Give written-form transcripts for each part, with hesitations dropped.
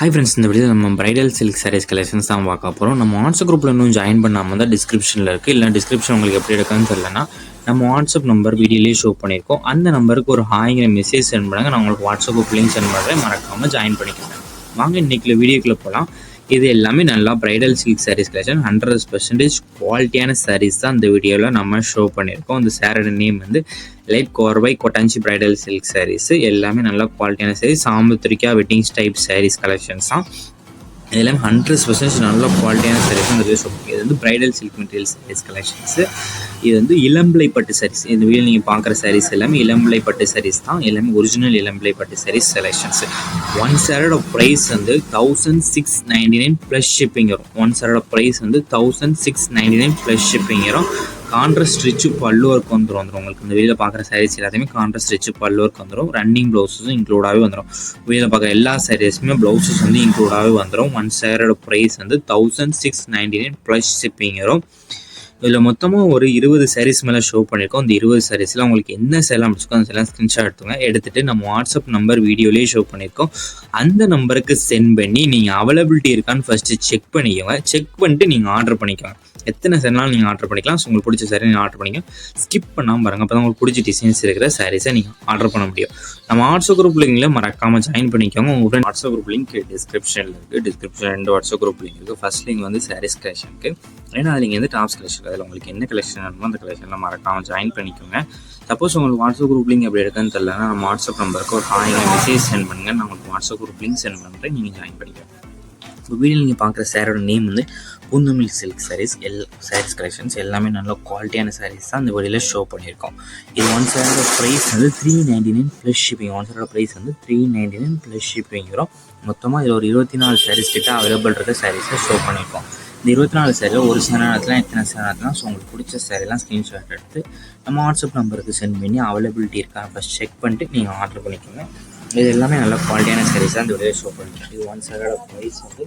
Hi friends, இந்த video நம்ம bridal silk saris collections தான் பார்க்க போகிறோம். நம்ம வாட்ஸ்அப் குரூப்பில் இன்னும் ஜாயின் பண்ணாமல் தான் டிஸ்கிரிப்ஷனில் இருக்குது. இல்லை டிஸ்கிரிப்ஷன் உங்களுக்கு எப்படி எடுக்குன்னு தெரியலனா நம்ம வாட்ஸ்அப் நம்பர் வீடியோலேயே ஷோ பண்ணியிருக்கோம். அந்த நம்பருக்கு ஒரு ஹாய்ங்கிற மெசேஜ் சென்ட் பண்ணுங்கள். நான் உங்களுக்கு வாட்ஸ்அப் குரூப் லிங்க் சென்ட் பண்ணுறேன், மறக்காமல் ஜாயின் பண்ணிக்கோங்க. வாங்க இன்றைக்கி வீடியோக்குள்ளே போகலாம். இது எல்லாமே நல்லா பிரைடல் சில்க் சாரீஸ் கலெக்ஷன் 100% குவாலிட்டியான சாரீஸ் தான் இந்த வீடியோவில் நம்ம ஷோ பண்ணியிருக்கோம். இந்த சாரோட நேம் வந்து லைட் கோர்வை கொட்டாஞ்சி பிரைடல் சில்க் சாரீஸ். எல்லாமே நல்லா குவாலிட்டியான saris, Samudrika wedding type saris collections தான். இதெல்லாமே 100% நல்ல குவாலிட்டியான சாரீஸ் இந்த வீடியோ ஷோ பண்ணி. இது வந்து bridal silk material saris collections. இது வந்து இளம்பிள்ளை பட்டு சாரீஸ். இந்த வீடியோ நீங்கள் பார்க்குற சாரீஸ் எல்லாமே இளம்பிள்ளை பட்டு சாரீஸ் தான். எல்லாமே ஒரிஜினல் இளம்பிள்ளை பட்டு சாரீஸ் செலெக்ஷன்ஸ். ஒன் சாரோட ப்ரைஸ் வந்து 1699 ப்ளஸ் ஷிப்பிங் வரும். ஒன் சாரோட ப்ரைஸ் வந்து 1699 ப்ளஸ் ஷிப்பிங் வரும். கான்ட்ராஸ்ட் ரிச்சு பல்லு ஒர்க் வந்துடும். உங்களுக்கு இந்த வீடியோவில் பார்க்குற சாரீஸ் எல்லாத்தையுமே கான்ட்ராஸ்ட் ரிச்சு பல்லு ஒர்க் வந்துடும். ரன்னிங் ப்ளவுஸஸும் இன்க்ளூடாகவே வந்துடும். வீடியோவில் பார்க்குற எல்லா சாரீஸுமே ப்ளவுஸஸ் வந்து இன்க்ளூடாகவே வந்துடும். ஒன் சாரோட ப்ரைஸ் வந்து 1699 ப்ளஸ் ஷிப்பிங் வரும். இதில் மொத்தமாக ஒரு 20 சாரீஸ் மேலே ஷோ பண்ணியிருக்கோம். அந்த 20 சாரீஸில் உங்களுக்கு என்ன சேலாம் பிடிச்சிக்கோ அந்த சேலாம் ஸ்க்ரீன்ஷாட் எடுத்துகிட்டு நம்ம வாட்ஸ்அப் நம்பர் வீடியோலேயே ஷோ பண்ணியிருக்கோம். அந்த நம்பருக்கு சென்ட் பண்ணி நீங்கள் அவைலபிலிட்டி இருக்கான்னு ஃபஸ்ட்டு செக் பண்ணிக்கோங்க. செக் பண்ணிட்டு நீங்கள் ஆர்டர் பண்ணிக்கோங்க. எத்தனை சேரீனாலும் நீங்கள் ஆர்டர் பண்ணிக்கலாம். ஸோ உங்களுக்கு பிடிச்ச சாரீ நீங்கள் ஆர்டர் பண்ணிக்கலாம். ஸ்கிப் பண்ணாமல் பாருங்கள், அப்போ தான் உங்களுக்கு பிடிச்ச டிசைன்ஸ் இருக்கிற சாரீஸை நீங்கள் ஆர்டர் பண்ண முடியும். நம்ம வாட்ஸ்அப் குரூப் லிங்கில் மறக்காமல் ஜாயின் பண்ணிக்கோங்க. உங்கள் ஃப்ரெண்ட் வாட்ஸ்அப் குரூப் லிங்க் டிஸ்கிரிப்ஷனில் இருக்குது. டிஸ்கிரிப்ஷன் 2 வாட்ஸ்அப் குரூப் லிங்க் இருக்குது. ஃபஸ்ட் லிங்க் வந்து சாரீஸ் கலெக்ஷனுக்கு, ஏன்னா அது நீங்கள் வந்து டாப்ஸ் கலெக்ஷன். அதில் உங்களுக்கு என்ன கலெக்ஷன் வேணுமோ அந்த கலெக்ஷனில் மறக்காமல் ஜாயின் பண்ணிக்கோங்க. சப்போஸ் உங்களுக்கு வாட்ஸ்அப் குரூப் லிங்க் எப்படி எடுக்குன்னு தெரியலனா நம்ம வாட்ஸ்அப் நம்பருக்கு ஒரு ஹாய்ங்கிற மெசேஜ் சென்ட் பண்ணுங்கள். நான் உங்களுக்கு வாட்ஸ்அப் குரூப் லிங்க் சென்ட் பண்ணுறேன், நீங்கள் ஜாயின் பண்ணிக்கோங்க. இப்போ வீடியோ நீங்கள் பார்க்குற சாரோட நேம் வந்து பூந்தமிழ் சில்க் சாரீஸ். சாரீஸ் கலெக்ஷன்ஸ் எல்லாமே நல்ல குவாலிட்டியான சாரீஸ் தான் இந்த வீடியோவில் ஷோ பண்ணியிருக்கோம். இது ஒன் சாரோட ப்ரைஸ் வந்து 399 ப்ளஸ் ஷிப்பிங். ஒன் சாரோட ப்ரைஸ் வந்து 399 ப்ளஸ் ஷிப்பிங் வரும். மொத்தமாக இதில் ஒரு 24 சாரீஸ் கிட்ட அவைலபிள் இருக்க சாரீஸை ஷோ பண்ணியிருக்கோம். இந்த 24 சாரியில் ஒரு சில நேரத்தில் எத்தனை சேனத்தில் ஸோ உங்களுக்கு பிடிச்ச சாரீலாம் ஸ்க்ரீன்ஷாட் எடுத்து நம்ம வாட்ஸ்அப் நம்பருக்கு சென்ட் பண்ணி அவைலபிலிட்டி இருக்கா ஃபஸ்ட் செக் பண்ணிட்டு நீங்கள் ஆர்டர் பண்ணிக்கோங்க. இது எல்லாமே நல்ல குவாலிட்டியான சாரீஸ் தான் இந்த வீடியோ ஷோ பண்ணிக்கலாம். இது ஒன் சாரோட ப்ரைஸ் வந்து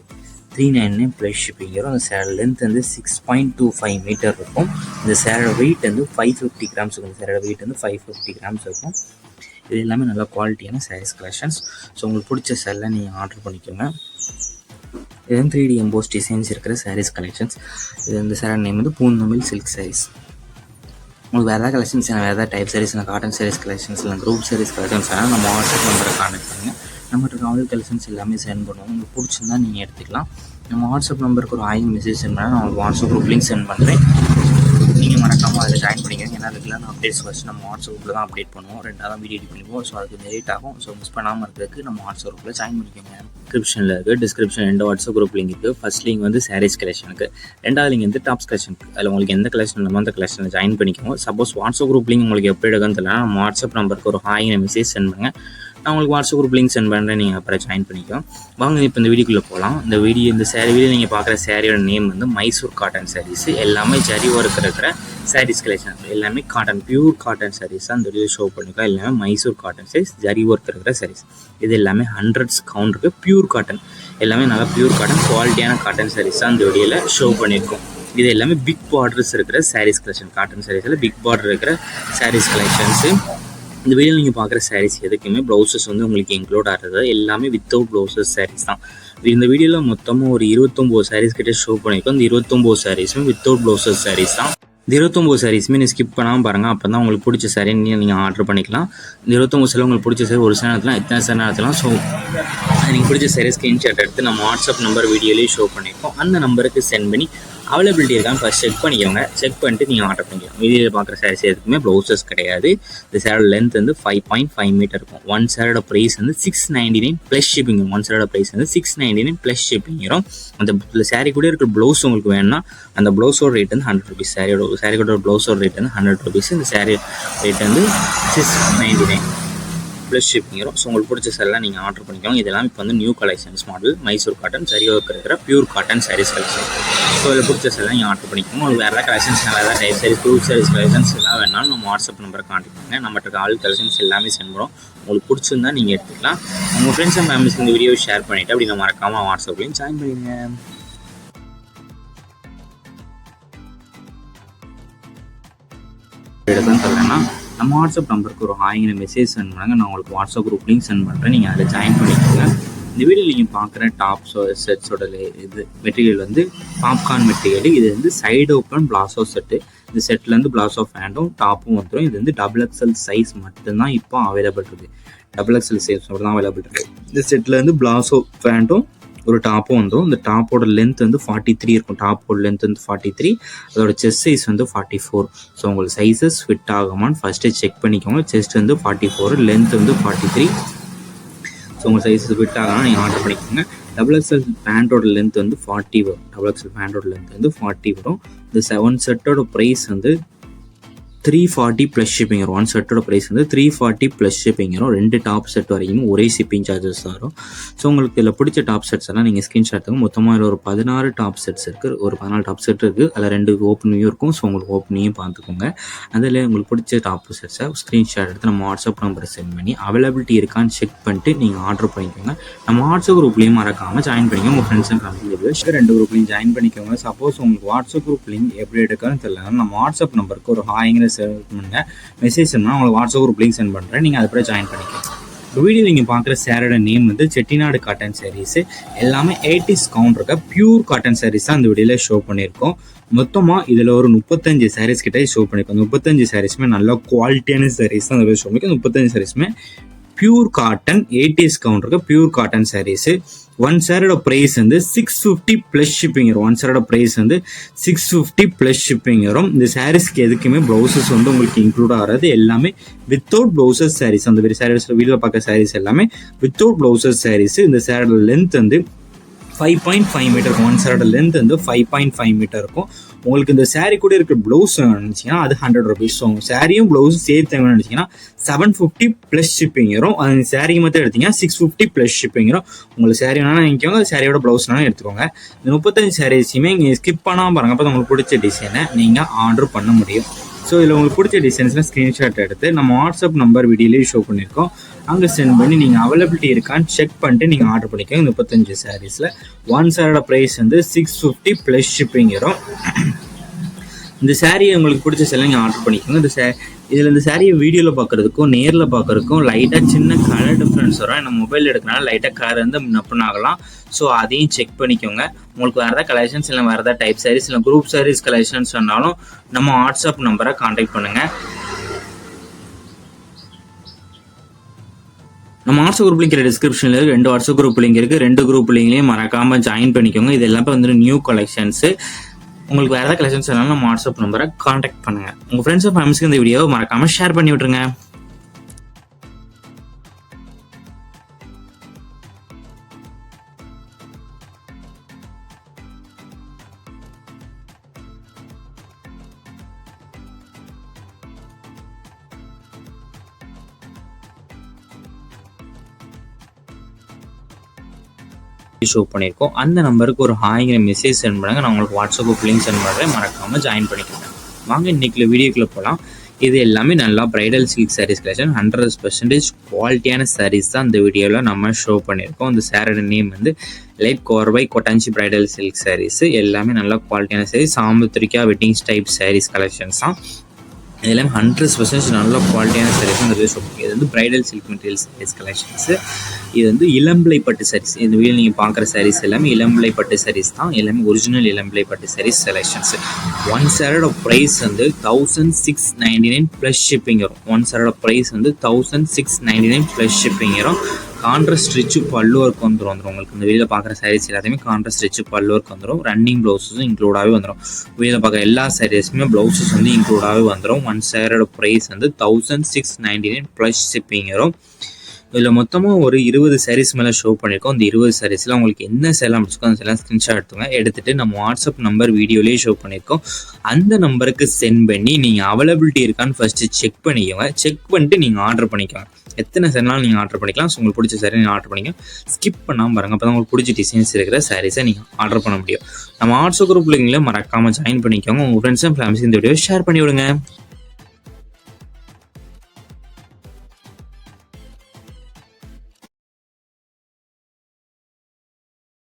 399 ப்ளஸ் ஷிப்பிங் வரும். அந்த சேரோட லென்த் வந்து 6.25 மீட்டர் இருக்கும். இந்த சேரோட வெயிட் வந்து 550 கிராம்ஸ் இருக்கும். இந்த சேரோட வெயிட் வந்து 550 கிராம்ஸ் இருக்கும். இது எல்லாமே நல்ல குவாலிட்டியான சாரீஸ் கலெக்ஷன்ஸ். ஸோ உங்களுக்கு பிடிச்ச சேரில் நீங்கள் ஆர்டர் பண்ணிக்கோங்க. இது வந்து 3D எம்போஸ் டிசைன்ஸ் இருக்கிற சாரீஸ் கலெக்ஷன்ஸ். இது இந்த சாரோட நேம் வந்து பூந்தமிழ் சில்க் சாரீஸ். உங்களுக்கு வேறு ஏதாவது கலெக்ஷன்ஸ் வேறு ஏதாவது டைப் சாரீஸ் இல்லை காட்டன் சாரீஸ் கலெக்ஷன்ஸ் இல்லை குரூப் சாரீஸ் கலெக்ஷன்ஸ் வேணால் நம்ம வாட்ஸ்அப் நம்பரை கான்டெக்ட் பண்ணுங்கள். நம்மகிட்ட ஆல் கலெக்ஷன்ஸ் எல்லாமே சென்ட் பண்ணுவோம். உங்களுக்கு பிடிச்சிருந்தா நீங்கள் எடுத்துக்கலாம். நம்ம வாட்ஸ்அப் நம்பருக்கு ஒரு ஹாய் மெசேஜ் சென்ட் பண்ணால் நான் உங்களுக்கு வாட்ஸ்அப் குரூப் லிங்க் சென்ட் பண்ணுறேன். நீங்கள் மறக்காமல் அதில் ஜாயின் பண்ணிக்கோங்க. ஏன்னா ரெகுலரான அப்டேட்ஸ் ஃபஸ்ட்டு நம்ம வாட்ஸ்அப் குரூப்பில் தான் அப்டேட் பண்ணுவோம். 2வது வீடியோ எடிட் பண்ணுவோம். ஸோ அதுக்கு லேட் ஆகும். ஸோ மிஸ் பண்ணாமல் இருக்கிறதுக்கு நம்ம வாட்ஸ்அப் குரூப்பில் ஜாயின் பண்ணிக்கோங்க. டிஸ்கிரிப்ஷனில் இருக்குது. டிஸ்கிரிப்ஷன் 2 வாட்ஸ்அப் குரூப் லிங்க் இருக்குது. ஃபஸ்ட் லிங்க் வந்து சாரீஸ் கலெக்ஷனுக்கு, 2வது லிங்க் வந்து டாப்ஸ் கலெக்ஷனுக்கு. அதில் உங்களுக்கு எந்த கலெக்ஷன் நம்ம அந்த கலெக்ஷனில் ஜாயின் பண்ணிக்கோங்க. சப்போஸ் வாட்ஸ்அப் குரூப் லிங்க் உங்களுக்கு எப்படி எடுக்குன்னு தெரியல, நம்ம வாட்ஸ்அப் நம்பருக்கு ஒரு ஹாய்ங்கிற மெசேஜ் சென்ட் பண்ணுங்கள். நான் உங்களுக்கு வாட்ஸ்அப் குரூப் லிங்க் சென்ட் பண்ணுறேன், நீங்கள் அப்புறம் ஜாயின் பண்ணிக்கோங்க. வாங்க இப்போ இந்த வீடியோக்குள்ளே போகலாம். இந்த வீடியோ நீங்கள் பார்க்குற சாரியோட நேம் வந்து மைசூர் காட்டன் சாரீஸ். எல்லாமே ஜரி ஒர்க் இருக்கிற சாரீஸ் கலெக்ஷன். எல்லாமே காட்டன், பியூர் காட்டன் சாரீஸ் தான் இந்த வீடியோ ஷோ பண்ணிக்கலாம். எல்லாமே மைசூர் காட்டன் சாரீஸ், ஜரி ஒர்க் இருக்கிற சாரீஸ். இது எல்லாமே 100s கவுண்ட் இருக்குது. பியூர் காட்டன், எல்லாமே நல்லா பியூர் காட்டன் குவாலிட்டியான காட்டன் சாரீஸ் தான் இந்த வீடியோவில் ஷோ பண்ணியிருக்கோம். இது எல்லாமே பிக் பார்டர்ஸ் இருக்கிற சாரீஸ் கலெக்ஷன். காட்டன் சாரீஸில் பிக் பார்டர் இருக்கிற சாரீஸ் கலெக்ஷன்ஸு. இந்த வீடியோ நீங்கள் பார்க்குற சாரீஸ் எதுக்குமே ப்ளவுசஸ் வந்து உங்களுக்கு இன்க்ளூட் ஆகிறது எல்லாமே வித்தவுட் ப்ளவுசஸ் சாரீஸ் தான். இந்த வீடியோவில் மொத்தமாக ஒரு 29 சாரீஸ் கிட்டே ஷோ பண்ணியிருக்கோம். இந்த 29 சாரீஸுமே வித்தவுட் ப்ளவுசஸ் சாரீஸ் தான். இந்த 29 சாரீஸுமே நீங்கள் ஸ்கிப் பண்ணாமல் பாருங்கள். அப்போ தான் உங்களுக்கு பிடிச்ச சாரீ நீங்கள் ஆர்டர் பண்ணிக்கலாம். இந்த 29 சாரியில் உங்களுக்கு பிடிச்ச சாரீ ஒரு சில நேரத்தில் எத்தனை சாரி நேரத்துலாம். ஸோ நீங்கள் பிடிச்ச சாரீ ஸ்க்ரீன்ஷாட் எடுத்து நம்ம வாட்ஸ்அப் நம்பர் வீடியோலேயே ஷோ பண்ணியிருக்கோம். அந்த நம்பருக்கு சென்ட் பண்ணி அவைலபிலிட்டி இருக்கான்னு ஃபஸ்ட் செக் பண்ணிக்கோங்க. செக் பண்ணிட்டு நீங்கள் ஆர்டர் பண்ணிக்கலாம். வீடியோவில் பார்க்குற சாரீஸ் எதுக்குமே ப்ளவுசஸ் கிடையாது. இந்த சாரோட லென்த் வந்து 5.5 மீட்டர் இருக்கும். ஒன் சாரோட ப்ரைஸ் வந்து 699 ப்ளஸ் ஷிப்பிங். ஒன் சாரோட ப்ரைஸ் வந்து 699 ப்ளஸ் ஷிப்பிங் வரும். அந்த சாரீ கூட இருக்கிற ப்ளவுஸ் உங்களுக்கு வேணும்னா அந்த ப்ளவுஸோட ரேட் வந்து 100 ருபீஸ். சாரீ கூட ப்ளவுஸோட ரேட் வந்து 100 ருபீஸ். இந்த சாரீ ரேட் வந்து 699 ப்ளஸ் ஷிப்பிங் வரும். ஸோ உங்களுக்கு பிடிச்ச சாரிலாம் நீங்கள் ஆர்டர் பண்ணிக்கோங்க. இதெல்லாம் இப்போ வந்து new collections model Mysore cotton zari work இருக்கிற pure cotton saris collection. So இதில் பிடிச்ச சாரிலாம் நீங்கள் ஆர்டர் பண்ணிக்கோங்க. உங்களுக்கு வேறு ஏதாவது கலெக்ஷன்ஸ் வேறு ஏதாவது type saris group saris collections எல்லாம் வேணாலும் நம்ம வாட்ஸ்அப் நம்பரை கான்டெக்ட் பண்ணுங்க. நம்மகிட்ட ஆல் கலெக்ஷன்ஸ் எல்லாமே சென்ட் பண்ணுறோம். உங்களுக்கு பிடிச்சிருந்தா நீங்கள் எடுத்துக்கலாம். உங்கள் ஃப்ரெண்ட்ஸ் அண்ட் ஃபேமிலிஸ் இந்த வீடியோ ஷேர் பண்ணிவிட்டு அப்படி நம்ம மறக்காமல் வாட்ஸ்அப்லேயும் ஜாயின் பண்ணிடுங்க. எடுக்குன்னு சொல்லலைன்னா நம்ம வாட்ஸ்அப் நம்பருக்கு ஒரு ஹாய்ங்கிற மெசேஜ் சென்ட் பண்ணுங்கள். நான் உங்களுக்கு வாட்ஸ்அப் குரூப் லிங்க் சென்ட் பண்ணுறேன், நீங்கள் அதில் ஜாயின் பண்ணிக்கோங்க. இந்த வீடியோவில் நீங்கள் பார்க்குற டாப்ஸோ செட்ஸோட இது மெட்டீரியல் வந்து பாப்கார்ன் மெட்டீரியல். இது வந்து சைடு ஓப்பன் பிளாசோ செட்டு. இந்த செட்லேருந்து பிளாசோ பேண்ட்டும் டாப்பும் வந்துடும். இது வந்து XXL சைஸ் மட்டும்தான் இப்போ அவைலபிள் இருக்குது. XXL சைஸ் மட்டும் தான் அவைலபிள் இருக்குது. இந்த செட்லேருந்து பிளாசோ பேண்ட்டும் ஒரு டாப்பும் வந்துடும். இந்த டாப்போட லென்த் வந்து 43 இருக்கும். டாப்போட லென்த் வந்து 43, அதோட செஸ்ட் சைஸ் வந்து 44. ஸோ உங்களுக்கு சைஸஸ் ஃபிட் ஆகுமான்னு ஃபஸ்ட்டு செக் பண்ணிக்கோங்க. செஸ்ட் வந்து 44, லென்த் வந்து 43. ஸோ உங்கள் சைஸஸ் ஃபிட் ஆகலாம், நீங்கள் ஆர்டர் பண்ணிக்கோங்க. XXL பேண்டோட லென்த் வந்து 40 வரும். XXL பேண்டோட லென்த் வந்து 40 வரும். இந்த 7 செட்டோட ப்ரைஸ் வந்து 340 ப்ளஸ் ஷிப்பிங் வரும். 1 செட்டோட ப்ரைஸ் வந்து 340 ப்ளஸ் ஷிப்பிங் வரும். 2 டாப் செட் வரைக்கும் ஒரே ஷிப்பிங் சார்ஜஸ் தான் வரும். ஸோ உங்களுக்கு இதில் பிடிச்ச டாப் செட்ஸ் எல்லாம் நீங்கள் ஸ்க்ரீன்ஷாட் எடுத்துங்க. மொத்தமாக இதில் ஒரு 16 டாப் செட்ஸ் இருக்குது. ஒரு 14 டாப் செட் இருக்குது. அதில் 2 ஓப்பனியும் இருக்கும். ஸோ உங்களுக்கு ஓப்பனியும் பார்த்துக்கோங்க. அதில் உங்களுக்கு பிடிச்ச டாப் செட்ஸை ஸ்க்ரீன்ஷாட் எடுத்து நம்ம வாட்ஸ்அப் நம்பரை சென்ட் பண்ணி அவைலபிலிட்டி இருக்கான்னு செக் பண்ணிட்டு நீங்கள் ஆர்டர் பண்ணிக்கோங்க. நம்ம வாட்ஸ்அப் குரூப்லேயும் மறக்காமல் ஜாயின் பண்ணிக்கோங்க. உங்கள் ஃப்ரெண்ட்ஸ் அண்ட் ஃபேமிலி 2 குரூப்லையும் ஜாயின் பண்ணிக்கோங்க. சப்போஸ் உங்களுக்கு வாட்ஸ்அப் குரூப் லிங்க் எப்படி எடுக்கணும்னு தெரியல, நம்ம வாட்ஸ்அப் நம்பருக்கு ஒரு ஹாய்ங்கிற மெசேஜ் பண்ணால் உங்களுக்கு வாட்ஸ்அப் குரூப் லிங்க் சென்ட் பண்ணுறேன். நீங்கள் அதுபடி ஜாயின் பண்ணிக்கலாம். இந்த வீடியோ நீங்கள் பார்க்குற சேரோட நேம் வந்து செட்டிநாடு காட்டன் சாரீஸ். எல்லாமே 80s கவுண்ட் இருக்க பியூர் காட்டன் சாரீஸ் தான் இந்த வீடியோவில் ஷோ பண்ணியிருக்கோம். மொத்தமாக இதில் ஒரு 35 சாரீஸ் கிட்டே ஷோ பண்ணியிருக்கோம். 35 சாரீஸுமே நல்ல குவாலிட்டியான சாரீஸ் தான் இந்த ஷோ பண்ணியிருக்கோம். 35 சாரீஸுமே பியூர் காட்டன் 80s கவுண்ட் இருக்க பியூர் காட்டன் சாரீஸு. 1 சாரோட ப்ரைஸ் வந்து 650 ப்ளஸ் ஷிப்பிங் வரும். 1 சாரோட ப்ரைஸ் வந்து 650 ப்ளஸ் ஷிப்பிங் வரும். இந்த சாரீஸ்க்கு எதுக்குமே ப்ளவுசஸ் வந்து உங்களுக்கு இன்க்ளூட் ஆகிறது. எல்லாமே வித்தவுட் ப்ளவுசஸ் சாரீஸ். அந்த மாதிரி சாரீஸ் வீடியோவில் பார்க்க சாரீஸ் எல்லாமே வித்தவுட் ப்ளவுசஸ் சாரீஸ். இந்த சாரோட லென்த் வந்து 5.5 மீட்டர் இருக்கும். 1 சாரோட லென்த் வந்து 5.5 மீட்டர் இருக்கும். உங்களுக்கு இந்த சாரீ கூட இருக்கிற ப்ளவுஸ் நினச்சிங்கன்னா அது 100 ருபீஸ். ஸோ சாரியும் ப்ளவுஸும் சேர்த்து நினச்சிங்கன்னா 750 ப்ளஸ் ஷிப்பிங் வரும். அந்த சாரீ மட்டும் எடுத்தீங்கன்னா 650 ப்ளஸ் ஷிப்பிங் வரும். உங்களுக்கு சாரீ வேணாலும் நினைக்கோங்க, சாரியோட ப்ளவுஸ் வேணாலும் எடுத்துக்கோங்க. இந்த 35 சாரீஸுமே நீங்கள் ஸ்கிப் பண்ணாமல் பாருங்கள். அப்போ உங்களுக்கு பிடிச்ச டிசைனை நீங்கள் ஆர்டர் பண்ண முடியும். ஸோ இதில் உங்களுக்கு பிடிச்ச டிசைன்ஸ்லாம் ஸ்க்ரீன்ஷாட் எடுத்து நம்ம வாட்ஸ்அப் நம்பர் வீடியோலேயே ஷோ பண்ணியிருக்கோம். அங்கே சென்ட் பண்ணி நீங்கள் அவைலபிலிட்டி இருக்கான்னு செக் பண்ணிட்டு நீங்கள் ஆர்டர் பண்ணிக்கோங்க. 35 சாரீஸில் 1 சாரோட ப்ரைஸ் வந்து 650 ப்ளஸ் ஷிப்பிங் வரும். இந்த சாரியை உங்களுக்கு பிடிச்ச செல்ல நீங்கள் ஆர்டர் பண்ணிக்கோங்க. இதில் இந்த சாரியை வீடியோவில் பார்க்குறதுக்கும் நேரில் பார்க்குறதுக்கும் லைட்டாக சின்ன கலர் டிஃப்ரென்ஸ் வரும். நம்ம மொபைல் எடுக்கனால லைட்டாக கலர் வந்து நப்பன் ஆகலாம். ஸோ அதையும் செக் பண்ணிக்கோங்க. உங்களுக்கு வேறு ஏதாவது கலெக்ஷன்ஸ் இல்லை வேறு ஏதாவது டைப் சாரீஸ் இல்லை குரூப் சாரீஸ் கலெக்ஷன்ஸ் சொன்னாலும் நம்ம வாட்ஸ்அப் நம்பரை கான்டாக்ட் பண்ணுங்கள். நம்ம வாட்ஸ்அப் குரூப் லிங்க் டிஸ்கிரிப்ஷனில் இருக்குது. 2 வாட்ஸ்அப் குரூப் லிங்க் இருக்குது. 2 குரூப் லிங்க்லேயும் மறக்காமல் ஜாயின் பண்ணிக்கோங்க. இது எல்லாமே வந்து நியூ கலெக்ஷன்ஸு. உங்களுக்கு வேறு ஏதாவது கலெக்ஷன்ஸ் வேணாலும் நம்ம வாட்ஸ்அப் நம்பரை கான்டாக்ட் பண்ணுங்கள். உங்கள் ஃப்ரெண்ட்ஸ் அண்ட் ஃபேமிலிஸ்க்கு இந்த வீடியோவை மறக்காமல் ஷேர் பண்ணி விட்ருங்க. ஷோ பண்ணியிருக்கோம். அந்த நம்பருக்கு ஒரு ஹாய்ங்கிற மெசேஜ் சென்ட் பண்ணுங்க. நான் உங்களுக்கு வாட்ஸ்அப் குரூப் லிங்க் சென்ட் பண்ணுறேன். மறக்காமல் ஜாயின் பண்ணிக்கோங்க. வாங்க இன்னைக்கு வீடியோக்குள்ளே போகலாம். இது எல்லாமே நல்லா பிரைடல் சில்க் சாரீஸ் கலெக்ஷன். 100% குவாலிட்டியான சாரீஸ் தான் இந்த வீடியோவில் நம்ம ஷோ பண்ணியிருக்கோம். இந்த சாரோட நேம் வந்து லைட் கோர்வை கொட்டாஞ்சி பிரைடல் சில்க் சாரீஸ். எல்லாமே நல்லா குவாலிட்டியான saris. Samudrika wedding type saris collections தான். இதெல்லாம் 100% நல்ல குவாலிட்டியான சாரீஸ் இந்த வீடியோ ஷோ பண்ணுங்க. இது வந்து bridal silk material saris collections. இது வந்து இளம்பிள்ளை பட்டு சாரீஸ். இந்த வீடியோ நீங்கள் பார்க்குற சாரீஸ் எல்லாமே இளம்பிள்ளை பட்டு சாரீஸ் தான். எல்லாமே ஒரிஜினல் இளம்பிள்ளை பட்டு சாரீஸ் செலெக்ஷன்ஸு. 1 சாரோட ப்ரைஸ் வந்து 1699 ப்ளஸ் ஷிப்பிங் வரும். 1 சாரோட ப்ரைஸ் வந்து 1699 ப்ளஸ் ஷிப்பிங் வரும். கான்ட்ராஸ்ட் ரிச்சு பல்லு ஒர்க் வந்துடும். உங்களுக்கு இந்த வீடியோவில் பார்க்குற சாரீஸ் எல்லாத்தையுமே கான்ட்ராஸ்ட் ரிச்சு பல்லு ஒர்க் வந்துடும். ரன்னிங் ப்ளவுஸஸும் இன்க்ளூடாகவே வந்துடும். வீடியோவில் பார்க்குற எல்லா சாரீஸுமே ப்ளவுஸஸ் வந்து இன்க்ளூடாகவே வந்துடும். 1 சாரோட ப்ரைஸ் வந்து 1699 ப்ளஸ் ஷிப்பிங் வரும். இதில் மொத்தமாக ஒரு 20 சாரீஸ் மேலே ஷோ பண்ணியிருக்கோம். இந்த 20 சாரீஸில் உங்களுக்கு என்ன சேலாம் பிடிச்சிக்கோ அந்த சேலாம் ஸ்க்ரீன்ஷாட் எடுத்துகிட்டு நம்ம வாட்ஸ்அப் நம்பர் வீடியோலேயே ஷோ பண்ணியிருக்கோம். அந்த நம்பருக்கு சென்ட் பண்ணி நீங்கள் அவைலபிலிட்டி இருக்கான்னு ஃபஸ்ட்டு செக் பண்ணிக்கோங்க. செக் பண்ணிட்டு நீங்கள் ஆர்டர் பண்ணிக்கோங்க. எத்தனை சேரனாலும் நீங்கள் ஆர்டர் பண்ணிக்கலாம். ஸோ உங்களுக்கு பிடிச்ச சாரீ நீங்கள் ஆர்டர் பண்ணிக்கோங்க. ஸ்கிப் பண்ணாமல் பாருங்கள். அப்போ தான் உங்களுக்கு பிடிச்ச டிசைன்ஸ் இருக்கிற சாரீஸை நீங்கள் ஆர்டர் பண்ண முடியும். நம்ம வாட்ஸ்அப் குரூப் லிங்கில் மறக்காமல் ஜாயின் பண்ணிக்கோங்க. உங்கள் ஃப்ரெண்ட்ஸ் அண்ட் ஃபேமிலிஸ் இந்த வீடியோ ஷேர் பண்ணி விடுங்க.